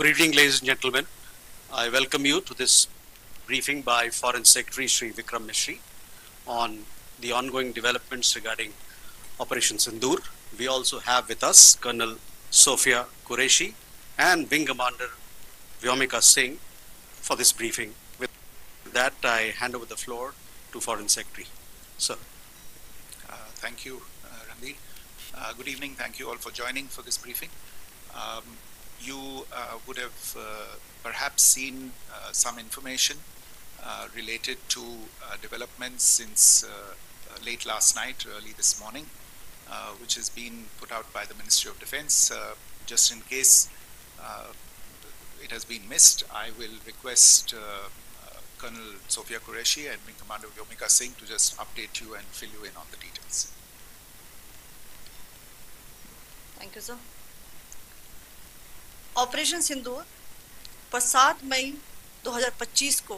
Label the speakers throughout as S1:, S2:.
S1: Good evening, ladies and gentlemen. I welcome you to this briefing by Foreign Secretary Sri Vikram Mishri on the ongoing developments regarding Operation Sindoor. We also have with us Colonel Sophia Qureshi and Wing Commander Vyomika Singh for this briefing. With that, I hand over the floor to Foreign Secretary. Sir.
S2: Thank you, Ranveer. Good evening. Thank you all for joining for this briefing. You would have perhaps seen some information related to developments since late last night, early this morning, which has been put out by the Ministry of Defense. Just in case it has been missed, I will request Colonel Sophia Qureshi and Wing Commander Vyomika Singh to just update you and fill you in on the details.
S3: Thank you, sir. Operation Sindoor पर 7 मई 2025 को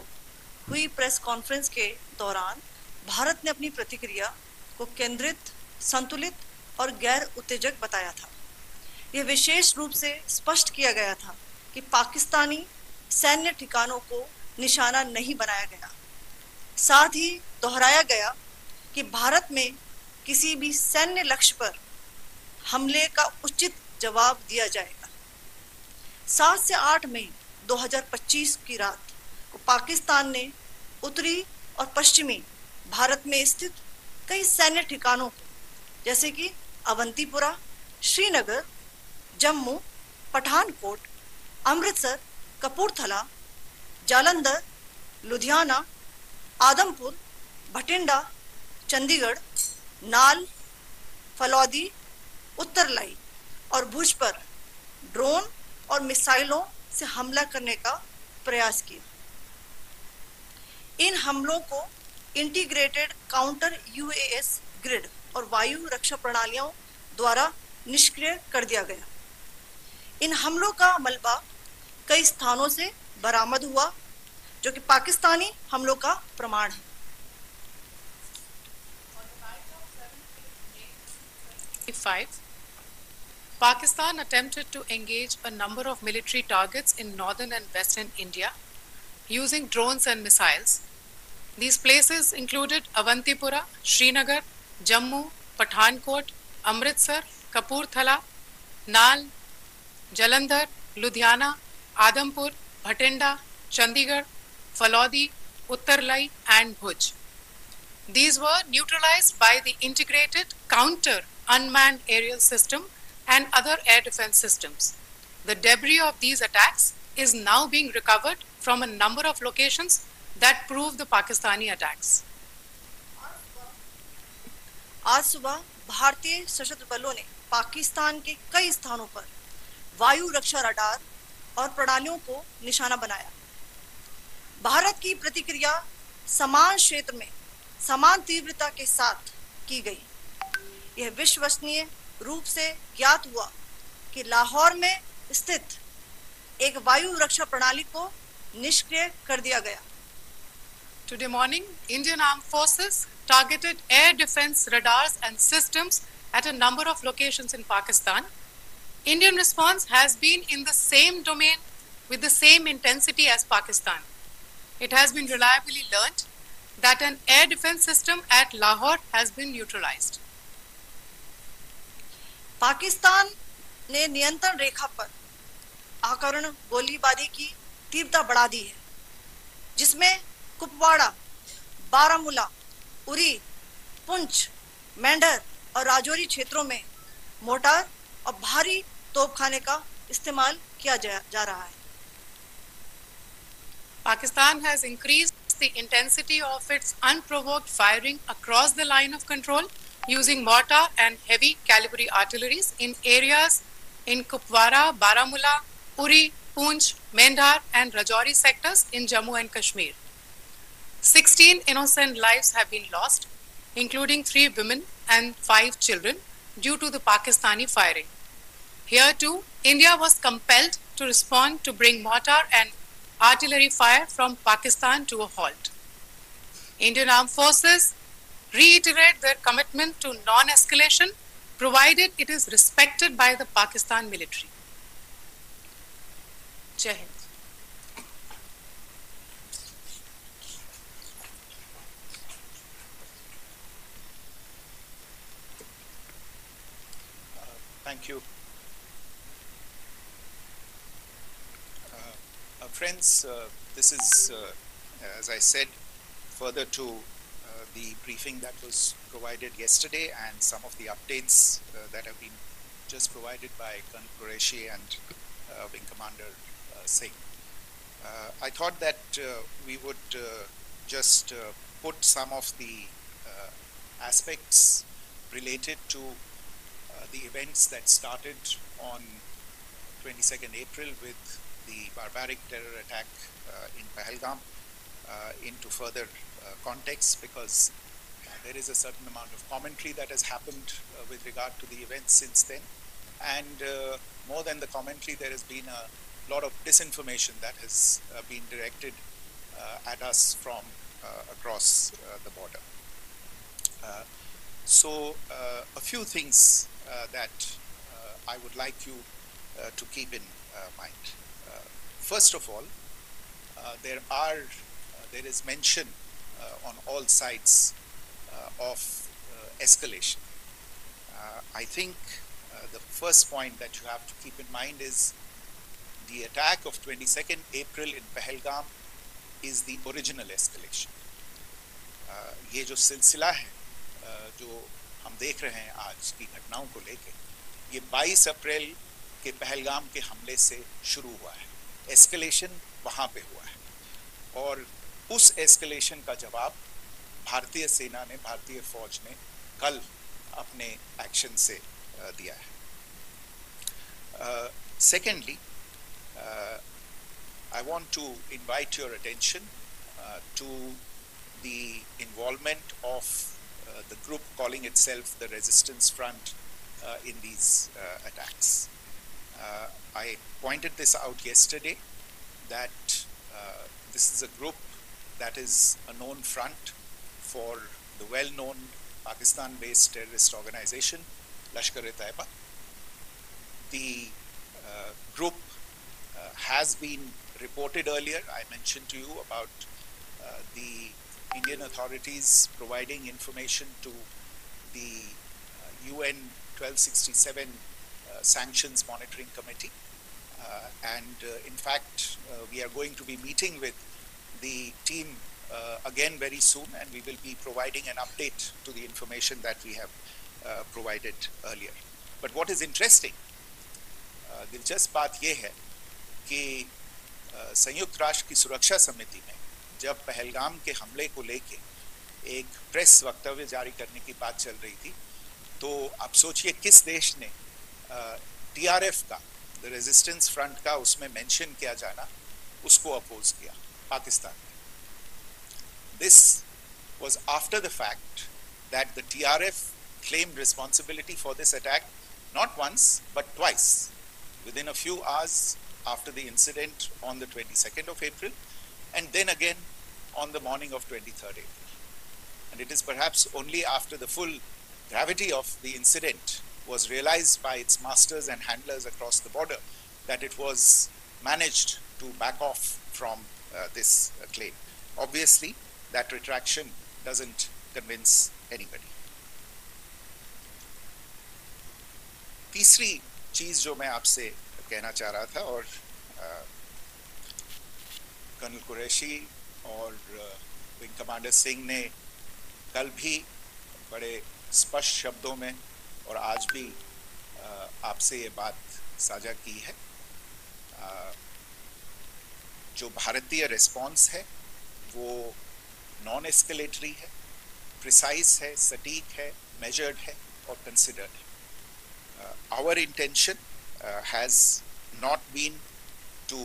S3: हुई press conference के दौरान भारत ने अपनी प्रतिक्रिया को केंद्रित, संतुलित और गैर उत्तेजक बताया था। यह विशेष रूप से स्पष्ट किया गया था कि पाकिस्तानी सैन्य ठिकानों को निशाना नहीं बनाया गया। साथ ही दोहराया गया कि भारत में किसी भी सैन्य लक्ष्य पर हमले का उचित जवाब दिया जाएगा। 7 से 8 मई 2025 की रात को पाकिस्तान ने उत्तरी और पश्चिमी भारत में स्थित कई सैन्य ठिकानों को जैसे कि अवंतीपुरा, श्रीनगर, जम्मू, पठानकोट, अमृतसर, कपूरथला, जालंधर, लुधियाना, आदमपुर, भटिंडा, चंडीगढ़, नाल, फलौदी, उत्तरलाई और भुज पर ड्रोन और मिसाइलों से हमला करने का प्रयास किया। इन हमलों को इंटीग्रेटेड काउंटर यूएस ग्रिड और वायु रक्षा प्रणालियों द्वारा निष्क्रिय कर दिया गया। इन हमलों का मलबा कई स्थानों से बरामद हुआ, जो कि पाकिस्तानी हमलों का प्रमाण है।
S4: Pakistan attempted to engage a number of military targets in northern and western India using drones and missiles. These places included Avantipura, Srinagar, Jammu, Pathankot, Amritsar, Kapurthala, Nal, Jalandhar, Ludhiana, Adampur, Bhatinda, Chandigarh, Falodi, Uttarlai and Bhuj. These were neutralized by the integrated counter unmanned aerial system and other air defense systems. The debris of these attacks is now being recovered from a number of locations that prove the Pakistani attacks.
S3: आज सुबह भारतीय सशस्त्र बलों ने पाकिस्तान के कई स्थानों पर वायु रक्षा रडार और प्रणालियों को निशाना बनाया। भारत की प्रतिक्रिया समान क्षेत्र में समान तीव्रता के साथ की गई। यह विश्वसनीय रूप से ज्ञात हुआ कि लाहौर में स्थित एक वायु रक्षा प्रणाली को निष्क्रिय कर दिया गया।
S4: Today morning, Indian Armed Forces targeted air defense radars and systems at a number of locations in Pakistan. Indian response has been in the same domain with the same intensity as Pakistan. It has been reliably learnt that an air defense system at Lahore has been neutralized.
S3: Pakistan ने नियंत्रण रेखा पर आकरण गोलीबारी की तीव्रता बढ़ा दी है, जिसमें कुपवाड़ा, बारामूला, उरी, पुंछ, मेंढर और राजौरी क्षेत्रों में मोर्टार और भारी तोपखाने का इस्तेमाल किया जा रहा है।
S4: Pakistan has increased the intensity of its unprovoked firing across the line of control using mortar and heavy calibre artilleries in areas in Kupwara, Baramulla, Uri, Poonch, Mendhar and Rajouri sectors in Jammu and Kashmir. 16 innocent lives have been lost, including 3 women and 5 children due to the Pakistani firing. Here too, India was compelled to respond to bring mortar and artillery fire from Pakistan to a halt. Indian Armed Forces reiterate their commitment to non-escalation, provided it is respected by the Pakistan military. जय Hind.
S2: Thank you. Friends, this is, as I said, further to the briefing that was provided yesterday and some of the updates that have been just provided by Colonel Qureshi and Wing Commander Singh. I thought that we would just put some of the aspects related to the events that started on 22nd April with the barbaric terror attack in Pahalgam into further context, because there is a certain amount of commentary that has happened with regard to the events since then. And more than the commentary, there has been a lot of disinformation that has been directed at us from across the border. So a few things that I would like you to keep in mind. First of all, there is mention on all sides of escalation. I think the first point that you have to keep in mind is the attack of 22nd April in Pahalgam is the original escalation. ये जो सिलसिला है जो हम देख रहे हैं आज की घटनाओं को लेके, ये 22 अप्रैल के पहलगाम के हमले से शुरू हुआ है. एस्केलेशन वहाँ पे हुआ है और उस एस्केलेशन का जवाब भारतीय सेना ने, भारतीय फौज ने कल अपने एक्शन से दिया है. Secondly, I want to invite your attention to the involvement of the group calling itself the Resistance Front in these attacks. I pointed this out yesterday that this is a group that is a known front for the well-known Pakistan-based terrorist organization Lashkar-e-Taiba. The group has been reported earlier. I mentioned to you about the Indian authorities providing information to the UN 1267 Sanctions Monitoring Committee. In fact, we are going to be meeting with the team again very soon, and we will be providing an update to the information that we have provided earlier. But what is interesting, दिलचस्प बात यह है कि संयुक्त राष्ट्र की सुरक्षा समिति में जब पहलगाम के हमले को लेके एक प्रेस वक्तव्य जारी करने की बात चल रही थी, तो आप सोचिए किस देश ने टीआरएफ का, द रेजिस्टेंस फ्रंट का उसमें मेंशन किया जाना, उसको अपोज किया, पाकिस्तान ने. This was after the fact that the TRF claimed responsibility for this attack not once but twice, within a few hours after the incident on the 22nd of April, and then again on the morning of 23rd April. And it is perhaps only after the full gravity of the incident was realized by its masters and handlers across the border that it was managed to back off from this claim. Obviously, that retraction doesn't convince anybody. तीसरी चीज जो मैं आपसे कहना चाह रहा था, और कर्नल कुरैशी और विंग कमांडर सिंह ने कल भी बड़े स्पष्ट शब्दों में और आज भी आपसे ये बात साझा की है. जो भारतीय रिस्पॉन्स है वो नॉन एस्केलेटरी है, प्रिसाइज है, सटीक है, मेजर्ड है और कंसिडर्ड है. Our intention has not been to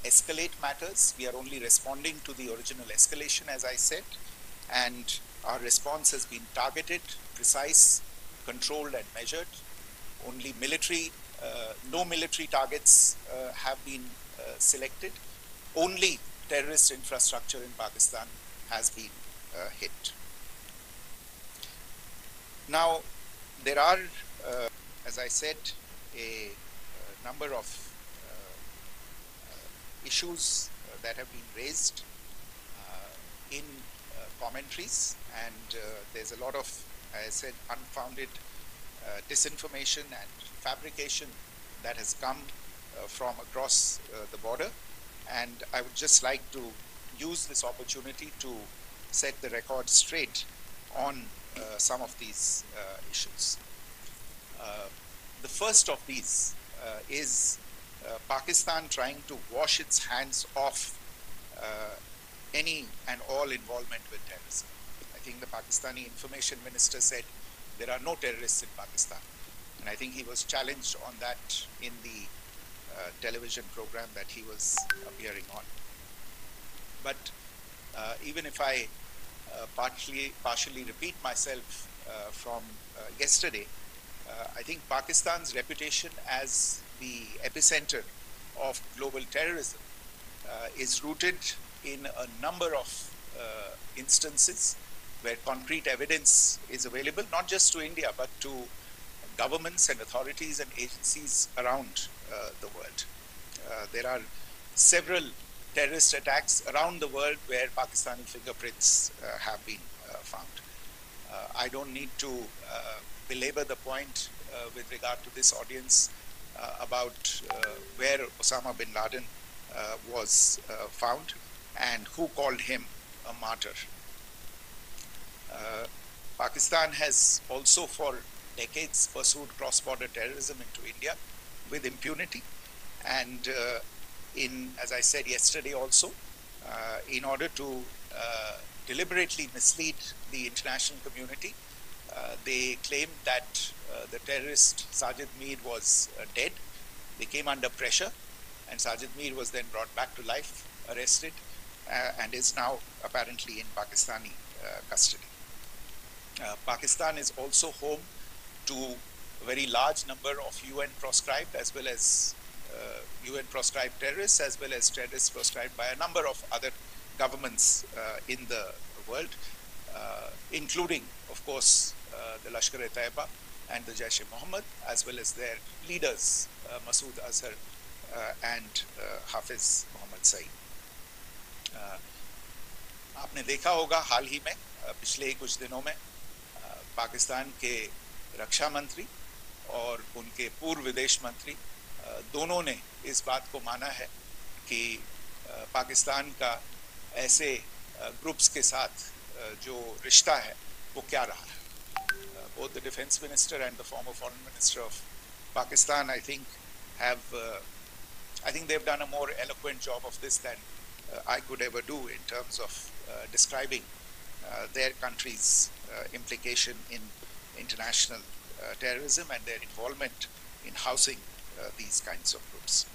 S2: escalate matters. We are only responding to the original escalation, as I said, and our response has been targeted, precise, controlled and measured. Only military, no military targets have been selected. Only terrorist infrastructure in Pakistan has been hit. Now, there are, as I said, a number of issues that have been raised in commentaries, and there's a lot of, as I said, unfounded disinformation and fabrication that has come from across the border. And I would just like to use this opportunity to set the record straight on some of these issues. The first of these is Pakistan trying to wash its hands off any and all involvement with terrorism. I think the Pakistani information minister said there are no terrorists in Pakistan. And I think he was challenged on that in the television program that he was appearing on. But even if I partially repeat myself from yesterday, I think Pakistan's reputation as the epicenter of global terrorism is rooted in a number of instances where concrete evidence is available, not just to India, but to governments and authorities and agencies around the world. There are several terrorist attacks around the world where Pakistani fingerprints have been found. I don't need to belabor the point with regard to this audience about where Osama bin Laden was found and who called him a martyr. Pakistan has also for decades pursued cross-border terrorism into India with impunity, and as I said yesterday also, in order to deliberately mislead the international community, they claimed that the terrorist Sajid Mir was dead. They came under pressure, and Sajid Mir was then brought back to life, arrested, and is now apparently in Pakistani custody. Pakistan is also home to a very large number of UN proscribed as well as UN proscribed terrorists, as well as terrorists proscribed by a number of other governments in the world, including, of course, the Lashkar-e-Taiba and the Jaish-e-Mohammed, as well as their leaders, Masood Azhar and Hafiz Mohammed Saeed. आपने देखा होगा हाल ही में पिछले ही कुछ दिनों में पाकिस्तान के रक्षा मंत्री और उनके पूर्व विदेश मंत्री दोनों ने इस बात को माना है कि पाकिस्तान का ऐसे ग्रुप्स के साथ जो रिश्ता है वो क्या रहा है. Both the defense minister and the former foreign minister of Pakistan, I think they've done a more eloquent job of this than I could ever do in terms of describing their country's implication in international terrorism and their involvement in housing these kinds of groups.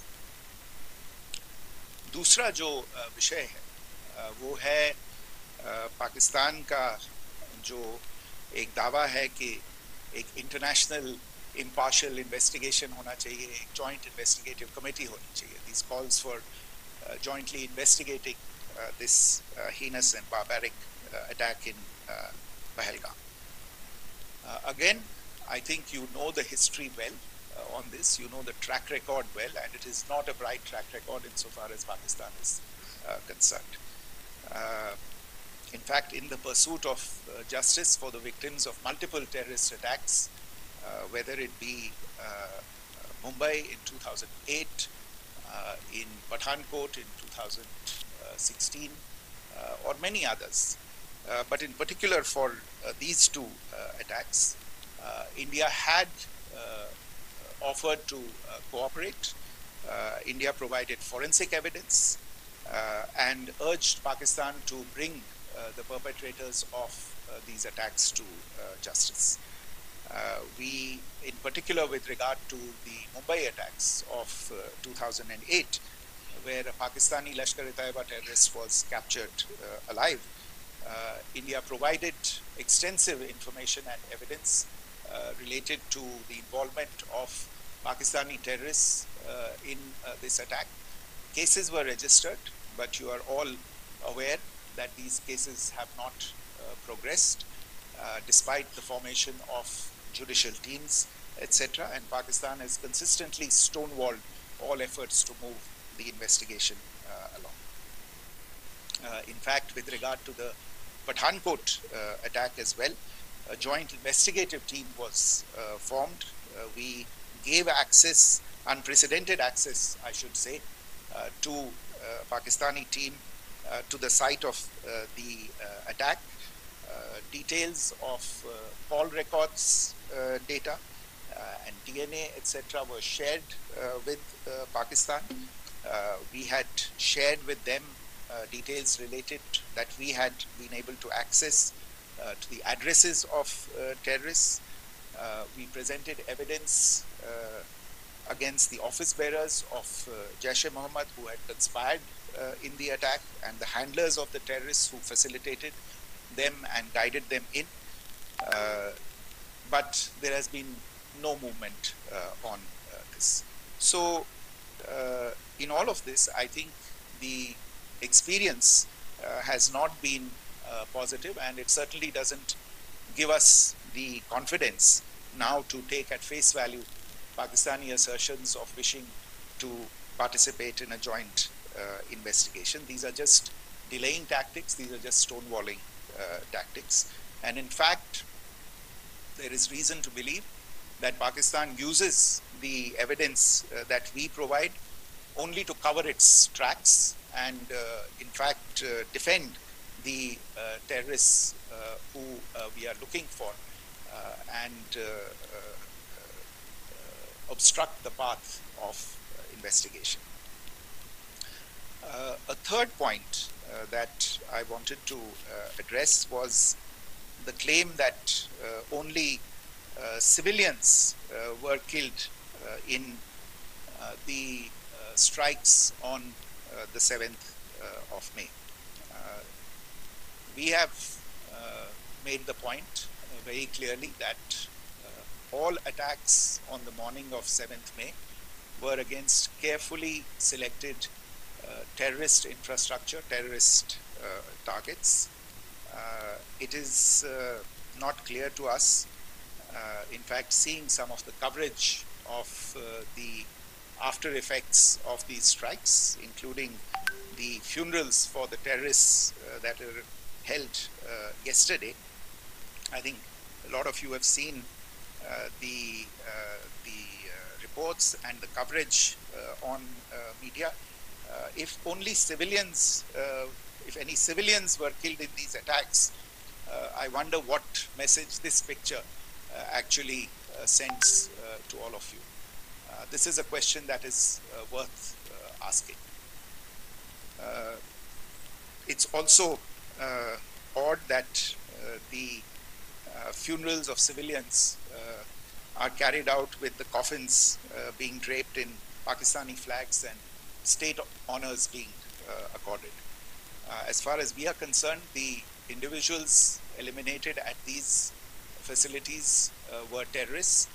S2: दूसरा जो विषय है वो है पाकिस्तान का जो एक दावा है कि एक इंटरनेशनल impartial investigation होना चाहिए, एक joint investigative committee होनी चाहिए. These calls for jointly investigating this heinous and barbaric attack in Pahalgam. Again, I think you know the history well on this. You know the track record well, and it is not a bright track record insofar as Pakistan is concerned. In fact, in the pursuit of justice for the victims of multiple terrorist attacks, whether it be Mumbai in 2008, in Pathankot in 2016, or many others, but in particular for these two attacks, India had offered to cooperate. India provided forensic evidence and urged Pakistan to bring the perpetrators of these attacks to justice. We, in particular with regard to the Mumbai attacks of 2008, where a Pakistani Lashkar-e-Taiba terrorist was captured alive, India provided extensive information and evidence related to the involvement of Pakistani terrorists in this attack. Cases were registered, but you are all aware that these cases have not progressed despite the formation of judicial teams, etc. And Pakistan has consistently stonewalled all efforts to move the investigation In fact, with regard to the Pathankot attack as well, a joint investigative team was formed. We gave access, unprecedented access, I should say, to Pakistani team to the site of the attack. Details of call records data and DNA, etc., were shared with Pakistan. We had shared with them details related that we had been able to access to the addresses of terrorists. We presented evidence against the office bearers of Jaish-e-Mohammed who had conspired in the attack, and the handlers of the terrorists who facilitated them and guided them in. But there has been no movement on this. So in all of this, I think the experience has not been positive, and it certainly doesn't give us the confidence now to take at face value Pakistani assertions of wishing to participate in a joint investigation. These are just delaying tactics. These are just stonewalling tactics. And in fact, there is reason to believe that Pakistan uses the evidence that we provide only to cover its tracks and, in fact, defend the terrorists who we are looking for and obstruct the path of investigation. A third point that I wanted to address was the claim that only civilians were killed in the strikes on the 7th of May. We have made the point very clearly that all attacks on the morning of 7th May were against carefully selected terrorist infrastructure, terrorist targets. It is not clear to us, in fact, seeing some of the coverage of the after effects of these strikes, including the funerals for the terrorists that were held yesterday. I think a lot of you have seen the reports and the coverage on media. If only civilians, if any civilians were killed in these attacks, I wonder what message this picture actually sends to all of you. This is a question that is worth asking. It's also odd that the funerals of civilians are carried out with the coffins being draped in Pakistani flags and state honors being accorded. As far as we are concerned, the individuals eliminated at these facilities were terrorists.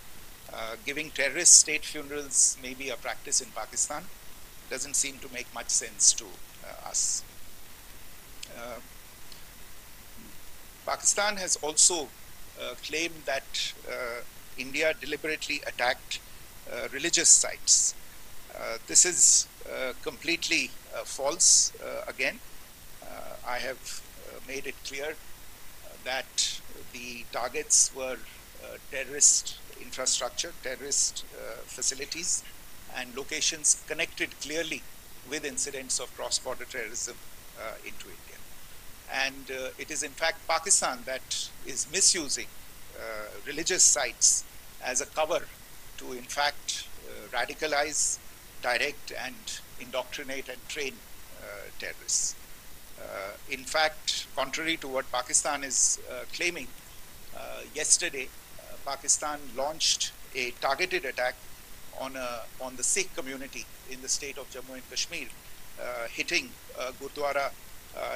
S2: Giving terrorist state funerals may be a practice in Pakistan. Doesn't seem to make much sense to us. Pakistan has also claimed that India deliberately attacked religious sites. This is completely false again. I have made it clear that the targets were terrorist infrastructure, terrorist facilities, and locations connected clearly with incidents of cross-border terrorism into India. And it is in fact Pakistan that is misusing religious sites as a cover to in fact radicalize, direct and indoctrinate and train terrorists. In fact, contrary to what Pakistan is claiming, yesterday Pakistan launched a targeted attack on the Sikh community in the state of Jammu and Kashmir, hitting Gurdwara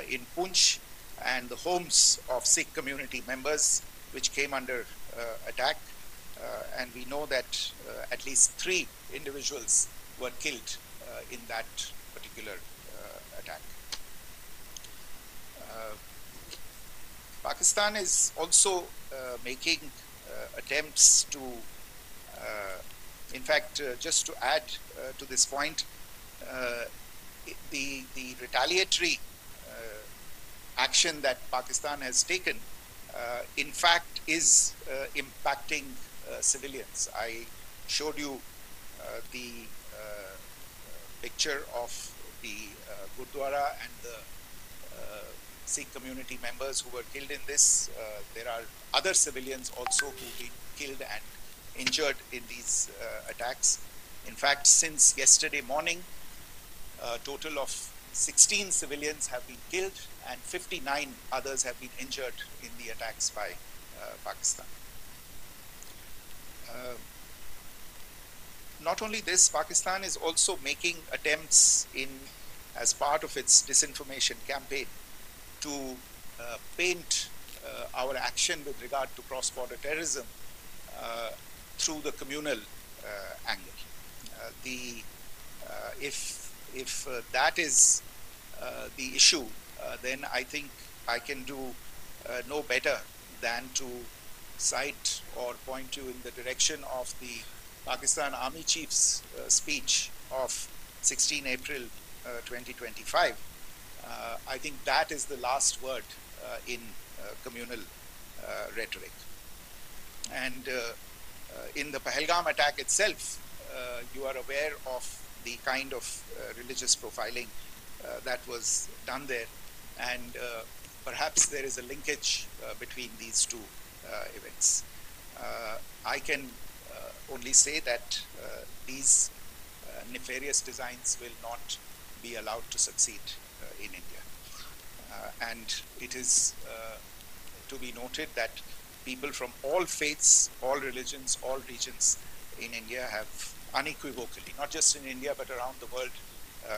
S2: in Poonch and the homes of Sikh community members, which came under attack. And we know that at least 3 individuals were killed in that particular attack. Pakistan is also making attempts to, in fact, just to add to this point, the retaliatory action that Pakistan has taken, in fact, is impacting civilians. I showed you the picture of the Gurdwara and the Sikh community members who were killed in this. There are other civilians also who've been killed and injured in these attacks. In fact, since yesterday morning, a total of 16 civilians have been killed and 59 others have been injured in the attacks by Pakistan. Not only this, Pakistan is also making attempts as part of its disinformation campaign to paint our action with regard to cross-border terrorism through the communal angle. If that is the issue, then I think I can do no better than to cite or point you in the direction of the Pakistan Army Chief's speech of 16 April 2025. I think that is the last word in communal rhetoric. And in the Pahalgam attack itself, you are aware of the kind of religious profiling that was done there. And perhaps there is a linkage between these two events. I can only say that these nefarious designs will not be allowed to succeed in India. And it is to be noted that people from all faiths, all religions, all regions in India have unequivocally, not just in India but around the world,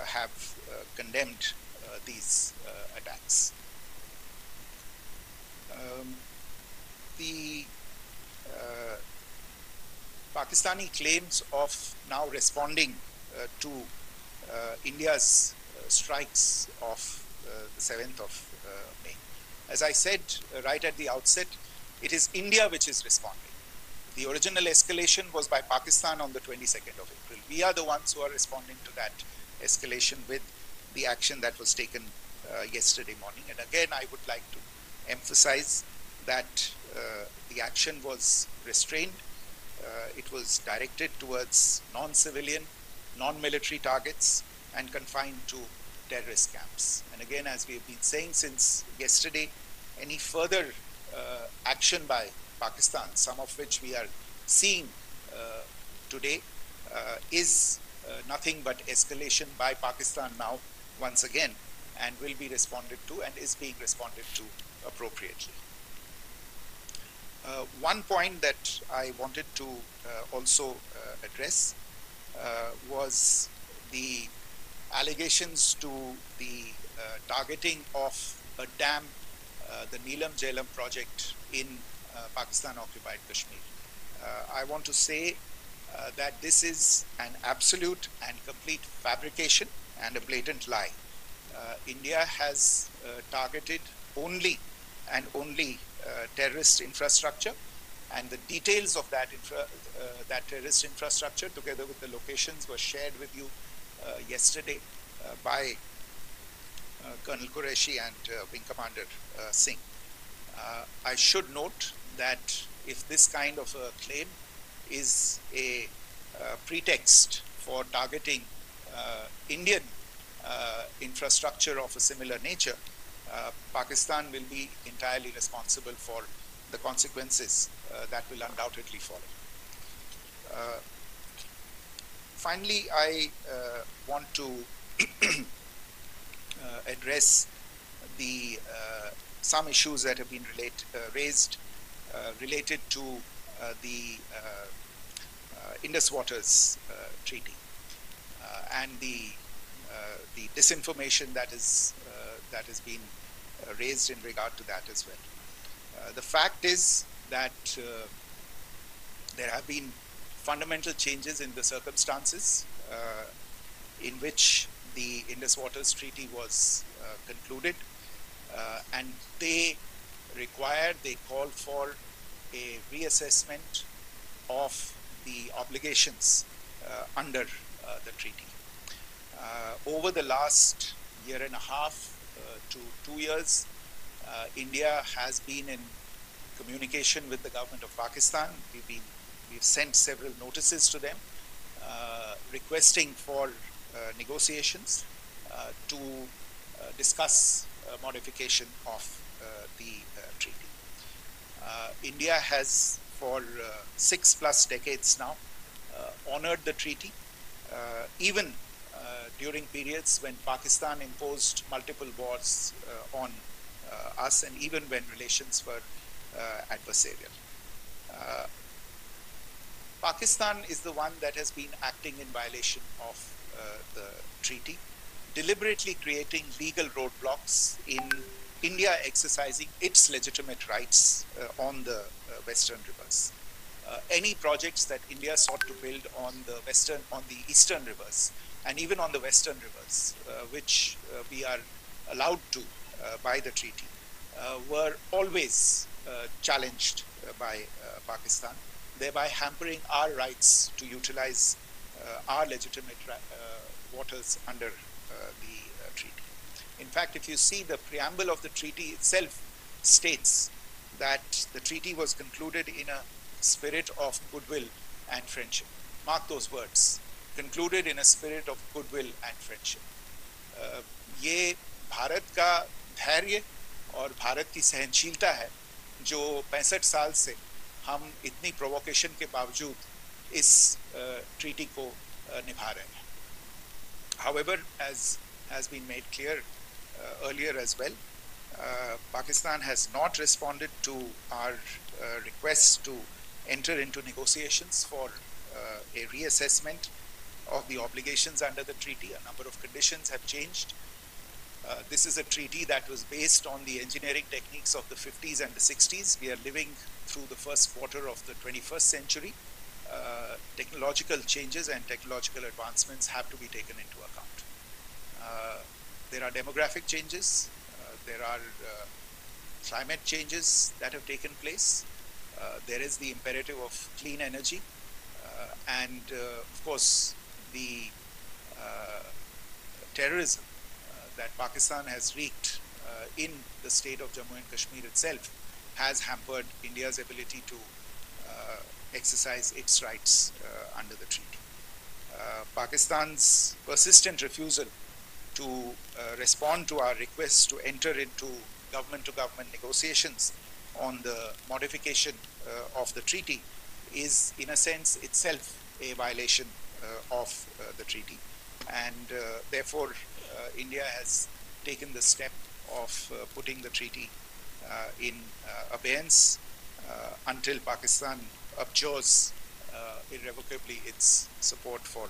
S2: have condemned these attacks. The Pakistani claims of now responding to India's strikes of the 7th of May. As I said right at the outset, it is India which is responding. The original escalation was by Pakistan on the 22nd of April. We are the ones who are responding to that escalation with the action that was taken yesterday morning. And again, I would like to emphasize that the action was restrained. It was directed towards non-civilian, non-military targets and confined to terrorist camps. And again, as we have been saying since yesterday, any further action by Pakistan, some of which we are seeing today, is nothing but escalation by Pakistan now once again, and will be responded to and is being responded to appropriately. One point that I wanted to also address was the allegations to the targeting of a dam, the Neelam Jhelum project in Pakistan-occupied Kashmir. I want to say that this is an absolute and complete fabrication and a blatant lie. India has targeted only and only terrorist infrastructure, and the details of that terrorist infrastructure, together with the locations, were shared with you yesterday by Colonel Qureshi and Wing Commander Singh. I should note that if this kind of a claim is a pretext for targeting Indian infrastructure of a similar nature, Pakistan will be entirely responsible for the consequences that will undoubtedly follow. Finally, I want to address some issues that have been raised related to the Indus Waters Treaty and the disinformation that has been raised in regard to that as well. The fact is that there have been fundamental changes in the circumstances in which the Indus Waters Treaty was concluded, and they call for a reassessment of the obligations under the treaty. Over the last year and a half to 2 years, India has been in communication with the government of Pakistan. We've sent several notices to them requesting for negotiations to discuss modification of the treaty. India has for 6+ decades now honored the treaty, even during periods when Pakistan imposed multiple wars on us, and even when relations were adversarial. Pakistan is the one that has been acting in violation of the treaty, deliberately creating legal roadblocks in India exercising its legitimate rights on the western rivers. Any projects that India sought to build on the eastern rivers, and even on the western rivers, which we are allowed to by the treaty, were always challenged by Pakistan, thereby hampering our rights to utilize our legitimate waters under the treaty. In fact, if you see the preamble of the treaty itself states that the treaty was concluded in a spirit of goodwill and friendship. Mark those words, concluded in a spirit of goodwill and friendship. ये भारत का धैर्य और भारत की सहनशीलता है जो 65 साल से हम इतनी प्रोवोकेशन के बावजूद इस ट्रीटी को निभा रहे हैं. However, as has been made clear earlier as well, Pakistan has not responded to our request to enter into negotiations for a reassessment of the obligations under the treaty. A number of conditions have changed. This is a treaty that was based on the engineering techniques of the 50s and the 60s. We are living through the first quarter of the 21st century. Technological changes and technological advancements have to be taken into account. There are demographic changes. There are climate changes that have taken place. There is the imperative of clean energy. And of course, the terrorism that Pakistan has wreaked in the state of Jammu and Kashmir itself has hampered India's ability to exercise its rights under the treaty. Pakistan's persistent refusal to respond to our requests to enter into government-to-government negotiations on the modification of the treaty is, in a sense, itself a violation of the treaty. And therefore, India has taken the step of putting the treaty in abeyance until Pakistan abjures irrevocably its support for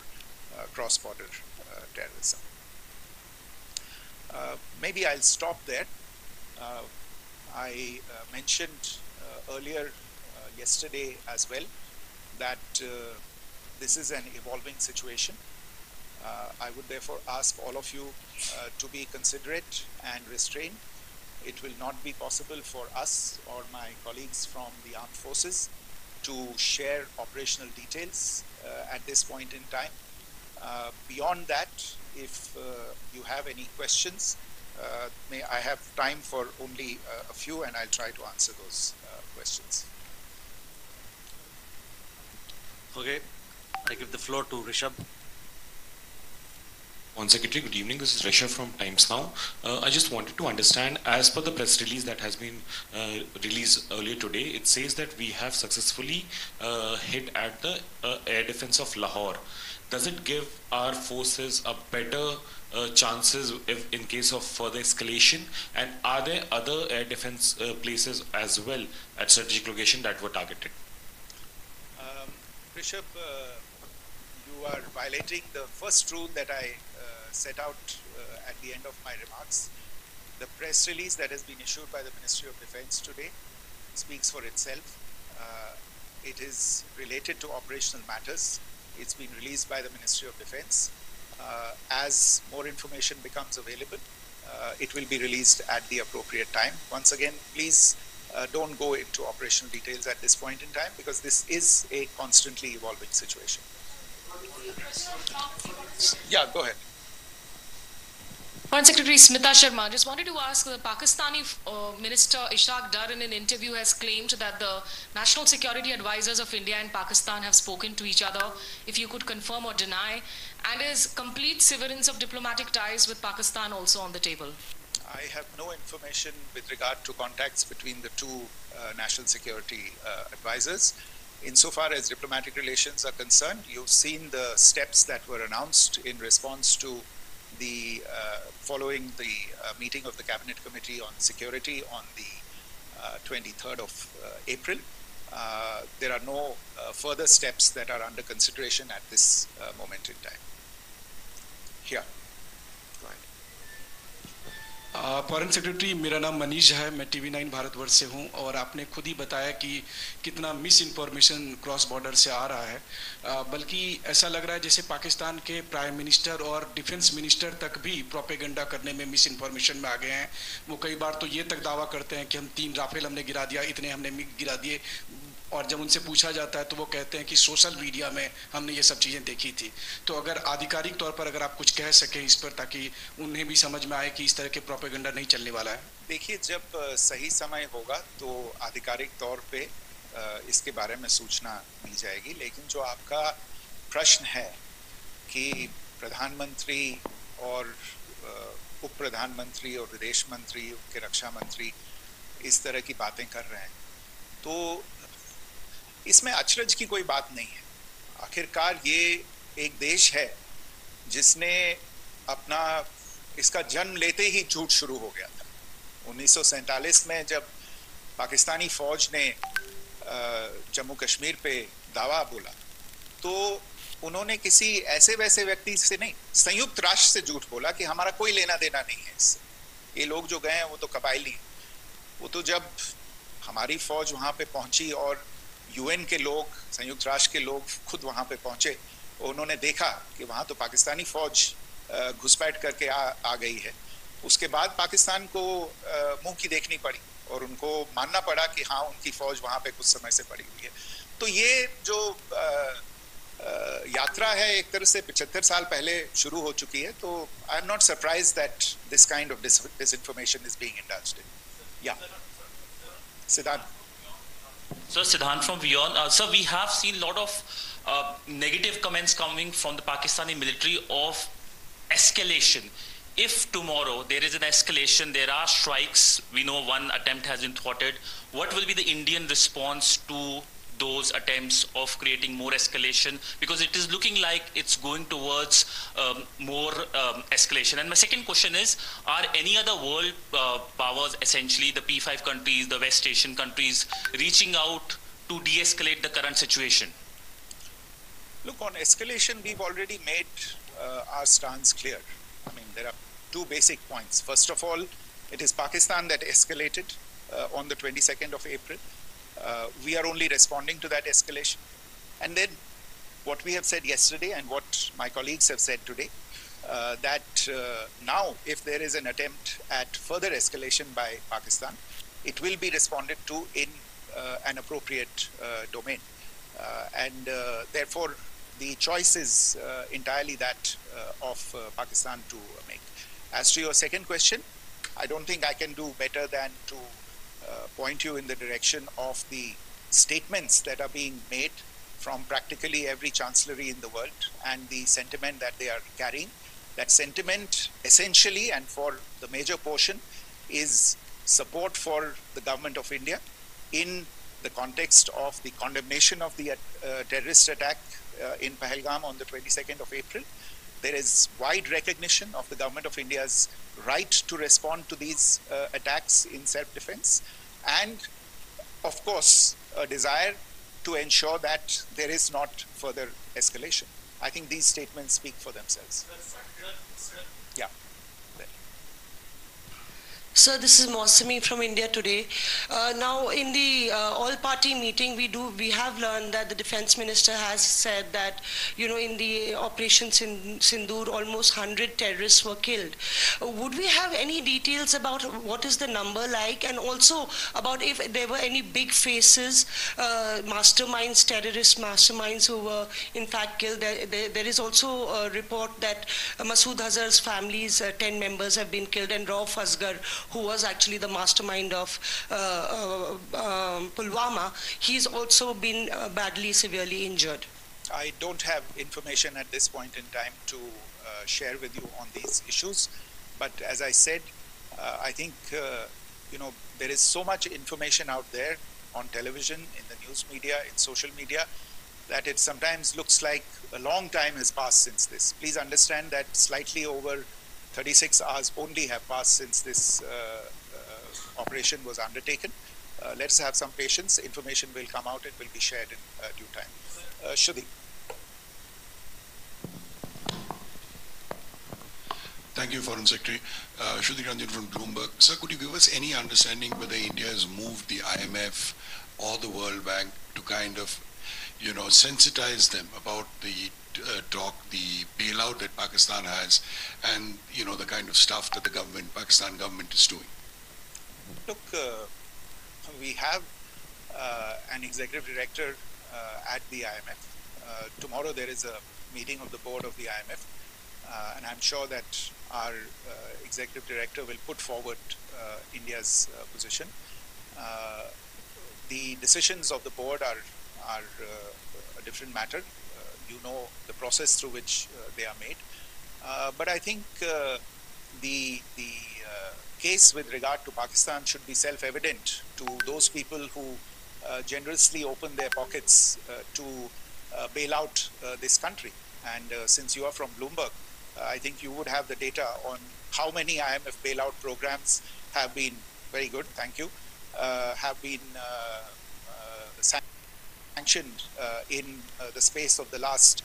S2: cross-border terrorism. Maybe I'll stop there. I mentioned earlier yesterday as well that this is an evolving situation. I would therefore ask all of you to be considerate and restrained. It will not be possible for us or my colleagues from the armed forces to share operational details at this point in time. Beyond that, if you have any questions, I have time for only a few, and I'll try to answer those questions.
S1: Okay, I give the floor to Rishabh.
S5: On Secretary, good evening. This is Rishabh from Times Now. I just wanted to understand, as per the press release that has been released earlier today, it says that we have successfully hit at the air defense of Lahore. Does it give our forces a better chances if in case of further escalation? And are there other air defense places as well at strategic location that were targeted?
S2: Rishabh, you are violating the first rule that I set out at the end of my remarks. The press release that has been issued by the Ministry of Defense today speaks for itself. It is related to operational matters. It's been released by the Ministry of Defense. As more information becomes available, it will be released at the appropriate time. Once again, please don't go into operational details at this point in time, because this is a constantly evolving situation. Yeah, go ahead.
S6: Foreign Secretary Smita Sharma, just wanted to ask, the Pakistani Minister Ishaq Dar in an interview has claimed that the National Security Advisors of India and Pakistan have spoken to each other, if you could confirm or deny, and is complete severance of diplomatic ties with Pakistan also on the table?
S2: I have no information with regard to contacts between the two national security advisors. Insofar as diplomatic relations are concerned, you've seen the steps that were announced in response to the following the meeting of the Cabinet Committee on Security on the 23rd of April. There are no further steps that are under consideration at this moment in time. Here. Go ahead.
S7: Foreign secretary, मेरा नाम मनीष है, मैं TV9 Bharatvarsh से हूं, और आपने खुद ही बताया कि कितना मिस इन्फॉर्मेशन क्रॉस बॉर्डर से आ रहा है, बल्कि ऐसा लग रहा है जैसे पाकिस्तान के प्राइम मिनिस्टर और डिफेंस मिनिस्टर तक भी प्रोपेगेंडा करने में मिस इन्फॉर्मेशन में आ गए हैं। वो कई बार तो ये तक दावा करते हैं कि हम 3 राफेल हमने गिरा दिया, इतने हमने मिग गिरा दिए, और जब उनसे पूछा जाता है तो वो कहते हैं कि सोशल मीडिया में हमने ये सब चीज़ें देखी थी। तो अगर आधिकारिक तौर पर अगर आप कुछ कह सकें इस पर, ताकि उन्हें भी समझ में आए कि इस तरह के प्रोपेगेंडा नहीं चलने वाला है।
S2: देखिए, जब सही समय होगा तो आधिकारिक तौर पे इसके बारे में सूचना मिल जाएगी, लेकिन जो आपका प्रश्न है कि प्रधानमंत्री और उप प्रधानमंत्री और विदेश मंत्री, उनके रक्षा मंत्री इस तरह की बातें कर रहे हैं, तो इसमें अचरज की कोई बात नहीं है। आखिरकार ये एक देश है जिसने अपना इसका जन्म लेते ही झूठ शुरू हो गया था। 1947 में जब पाकिस्तानी फौज ने जम्मू कश्मीर पे दावा बोला, तो उन्होंने किसी ऐसे वैसे व्यक्ति से नहीं, संयुक्त राष्ट्र से झूठ बोला कि हमारा कोई लेना देना नहीं है इससे। ये लोग जो गए हैं वो तो कबायली, वो तो जब हमारी फौज वहां पे पहुंची और यूएन के लोग, संयुक्त राष्ट्र के लोग खुद वहां पे पहुंचे, उन्होंने देखा कि वहां तो पाकिस्तानी फौज घुसपैठ करके आ गई है। उसके बाद पाकिस्तान को मुंह की देखनी पड़ी और उनको मानना पड़ा कि हाँ, उनकी फौज वहां पे कुछ समय से पड़ी हुई है। तो ये जो यात्रा है एक तरह से 75 साल पहले शुरू हो चुकी है। तो I am not surprise that this kind of disinformation is being indulged in. Yeah. Siddharth.
S8: So Siddhant from Beyond. Sir, we have seen a lot of negative comments coming from the Pakistani military of escalation. If tomorrow there is an escalation, there are strikes, we know one attempt has been thwarted, what will be the Indian response to those attempts of creating more escalation? Because it is looking like it's going towards more escalation. And my second question is, are any other world powers, essentially the P5 countries, the West Asian countries, reaching out to de-escalate the current situation?
S2: Look, on escalation, we've already made our stance clear. I mean, there are two basic points. First of all, it is Pakistan that escalated on the 22nd of April. We are only responding to that escalation. And then what we have said yesterday and what my colleagues have said today, that now if there is an attempt at further escalation by Pakistan, it will be responded to in an appropriate domain. And therefore, the choice is entirely that of Pakistan to make. As to your second question, I don't think I can do better than to point you in the direction of the statements that are being made from practically every chancellery in the world and the sentiment that they are carrying. That sentiment essentially, and for the major portion, is support for the government of India in the context of the condemnation of the terrorist attack in Pahalgam on the 22nd of April. There is wide recognition of the government of India's right to respond to these attacks in self-defense, and of course a desire to ensure that there is not further escalation. I think these statements speak for themselves. Yeah.
S9: Sir, this is Mosami from India Today. Now, in the all-party meeting, we have learned that the defense minister has said that, in the operations in Sindoor, almost 100 terrorists were killed. Would we have any details about what is the number like, and also about if there were any big faces, masterminds, terrorist masterminds who were in fact killed? There is also a report that Masood Azhar's family's 10 members have been killed, and Rauf Asghar, who was actually the mastermind of Pulwama, he's also been badly, severely injured.
S2: I don't have information at this point in time to share with you on these issues. But as I said, I think, there is so much information out there on television, in the news media, in social media, that it sometimes looks like a long time has passed since this. Please understand that slightly over 36 hours only have passed since this operation was undertaken. Let's have some patience. Information will come out. It will be shared in due time. Shudi.
S10: Thank you, Foreign Secretary. Shudi Ranjan from Bloomberg. Sir, could you give us any understanding whether India has moved the IMF or the World Bank to kind of, sensitize them about the the bailout that Pakistan has, and the kind of stuff that the Pakistan government is doing?
S2: Look, we have an executive director at the IMF. Tomorrow there is a meeting of the board of the IMF, and I'm sure that our executive director will put forward India's position. The decisions of the board are a different matter. You know the process through which they are made. But I think the case with regard to Pakistan should be self-evident to those people who generously open their pockets to bail out this country. And since you are from Bloomberg, I think you would have the data on how many IMF bailout programs have been, very good, thank you, have been sanctioned in the space of the last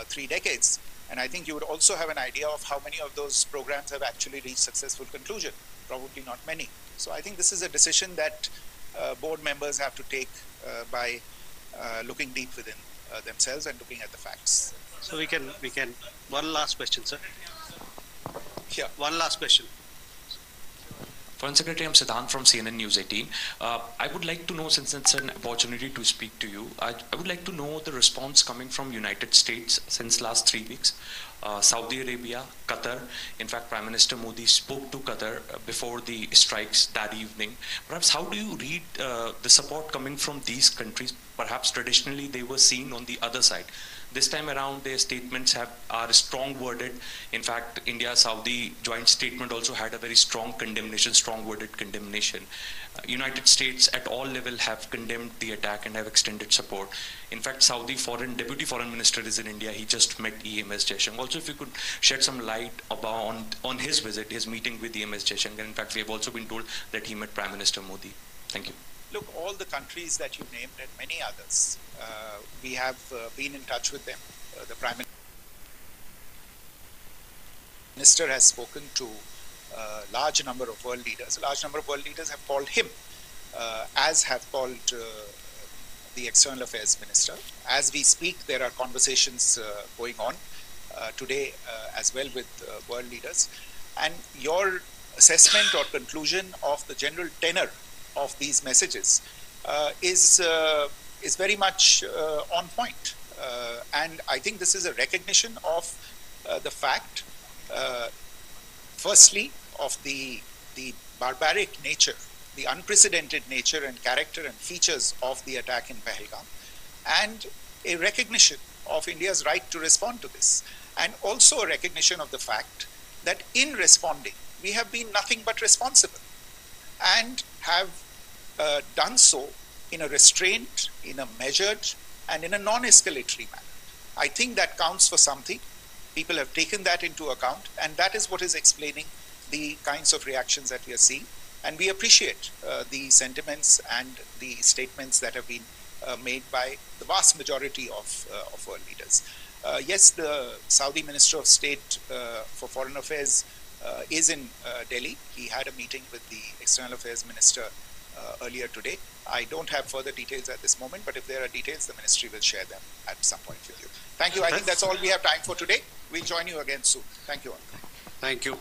S2: 3 decades. And I think you would also have an idea of how many of those programs have actually reached successful conclusion. Probably not many. So I think this is a decision that board members have to take by looking deep within themselves and looking at the facts.
S1: So we can, one last question, sir.
S2: Yeah.
S1: One last question.
S11: Foreign Secretary, I'm Siddhant from CNN News 18. I would like to know, since it's an opportunity to speak to you, I would like to know the response coming from United States since last 3 weeks. Saudi Arabia, Qatar. In fact, Prime Minister Modi spoke to Qatar before the strikes that evening. Perhaps how do you read the support coming from these countries? Perhaps traditionally they were seen on the other side. This time around, their statements are strong worded. In fact, India-Saudi joint statement also had a very strong condemnation, strong worded condemnation. United States at all level have condemned the attack and have extended support. In fact, Saudi Deputy Foreign Minister is in India. He just met EMS Jaishankar. Also, if you could shed some light on his visit, his meeting with EMS Jaishankar. In fact, we have also been told that he met Prime Minister Modi. Thank you.
S2: Look, all the countries that you named and many others, we have been in touch with them. The Prime Minister has spoken to a large number of world leaders. A large number of world leaders have called him, as have called the External Affairs Minister. As we speak, there are conversations going on today as well with world leaders. And your assessment or conclusion of the general tenor of these messages is very much on point. And I think this is a recognition of the fact, firstly, of the barbaric nature, the unprecedented nature and character and features of the attack in Pahalgam, and a recognition of India's right to respond to this, and also a recognition of the fact that in responding, we have been nothing but responsible, and have done so in a restrained, in a measured, and in a non-escalatory manner. I think that counts for something. People have taken that into account, and that is what is explaining the kinds of reactions that we are seeing. And we appreciate the sentiments and the statements that have been made by the vast majority of world leaders. Yes, the Saudi Minister of State for Foreign Affairs is in Delhi. He had a meeting with the External Affairs Minister earlier today. I don't have further details at this moment, but if there are details, the ministry will share them at some point with you. Thank you. I think that's all we have time for today. We'll join you again soon. Thank you all.
S1: Thank you.